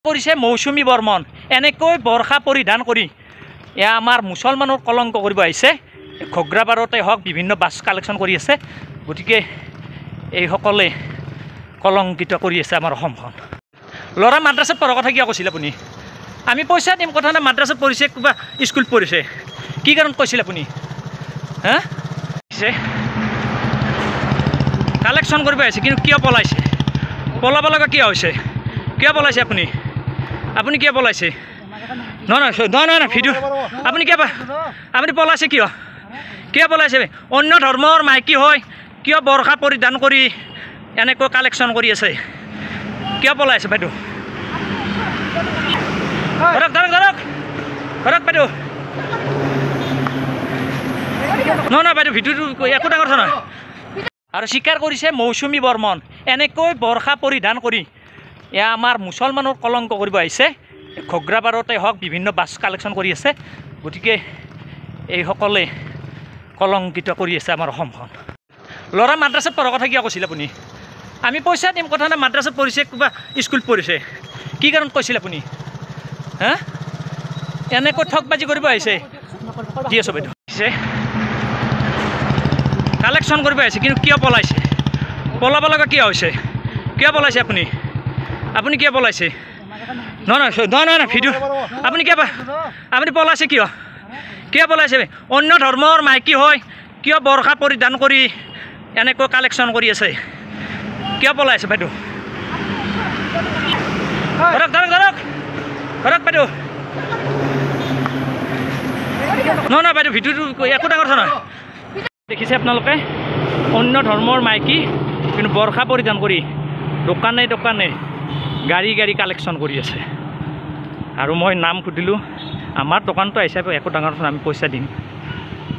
কৰিছে মৌচুমী বৰ্মন এনেকৈ বৰ্ষা পৰিধান কৰি এয়া আমাৰ মুছলমানৰ কলংক কৰিব আহিছে। ঘগ্ৰাপাৰতে হওক বিভিন্ন বাছ কালেকশ্যন কৰি আছে। গতিকে এইসকলে কলংকিত কৰি আছে আমাৰ অসমখন। ল'ৰা মাদ্ৰাছাত পঢ়াৰ কথা কিয় কৈছিল আপুনি? আমি পইচা দিম কথা নাই, মাদ্ৰাছাত পঢ়িছে কিবা স্কুলত পঢ়িছে, কি কাৰণত কৈছিল আপুনি? হা কালেকশ্যন কৰিব আহিছে কিন্তু কিয় পলাইছে? পলাব লগা কিয় হৈছে? কিয় পলাইছে আপুনি? আপুনি কিয় পলাইছে? নহয় ভিডিঅ' আপুনি কিয় আপুনি পলাইছে কিয়? কিয় পলাইছে? অন্য ধৰ্মৰ মাইকী হয় কিয় বৰ্ষা পৰিধান কৰি এনেকৈ কালেকশ্যন কৰি আছে? কিয় পলাইছে বাইদেউ? ধৰক ধৰক ধৰক ধৰক বাইদেউ। নহয় বাইদেউ, ভিডিঅ'টো একো ডাঙৰ কথা নহয়। আৰু স্বীকাৰ কৰিছে মৌচুমী বৰ্মন এনেকৈ বৰ্ষা পৰিধান কৰি এয়া আমাৰ মুছলমানৰ কলংক কৰিব আহিছে। ঘগ্ৰাপাৰতে হওক বিভিন্ন বাছ কালেকশ্যন কৰি আছে। গতিকে এইসকলে কলংকিত কৰি আছে আমাৰ অসমখন। ল'ৰা মাদ্ৰাছাত পঢ়াৰ কথা কিয় কৈছিল আপুনি? আমি পইচা দিম কথা নাই, মাদ্ৰাছাত পঢ়িছে কিবা স্কুলত পঢ়িছে, কি কাৰণত কৈছিল আপুনি? হা এনেকৈ ঠগবাজি কৰিব আহিছে। দি আছোঁ বাইদেউ। কালেকশ্যন কৰিব আহিছে কিন্তু কিয় পলাইছে? পলাব লগা কিয় হৈছে? কিয় পলাইছে আপুনি? আপুনি কিয় পলাইছে? নহয় ভিডিঅ' আপুনি কিয় আপুনি পলাইছে কিয়? কিয় পলাইছে? অন্য ধৰ্মৰ মাইকী হয় কিয় বৰ্ষা পৰিধান কৰি এনেকৈ কালেকশ্যন কৰি আছে? কিয় পলাইছে বাইদেউ? ধৰক ধৰক ধৰক ধৰক বাইদেউ। নহয় বাইদেউ, ভিডিঅ'টো একো ডাঙৰ কথা নহয়। দেখিছে আপোনালোকে অন্য ধৰ্মৰ মাইকী কিন্তু বৰ্ষা পৰিধান কৰি দোকানে দোকানে গাড়ী কালেকশ্যন কৰি আছে। আৰু মই নাম সুধিলোঁ, আমাৰ দোকানটো হিচাপে একো ডাঙৰ কথা, আমি পইচা দিম।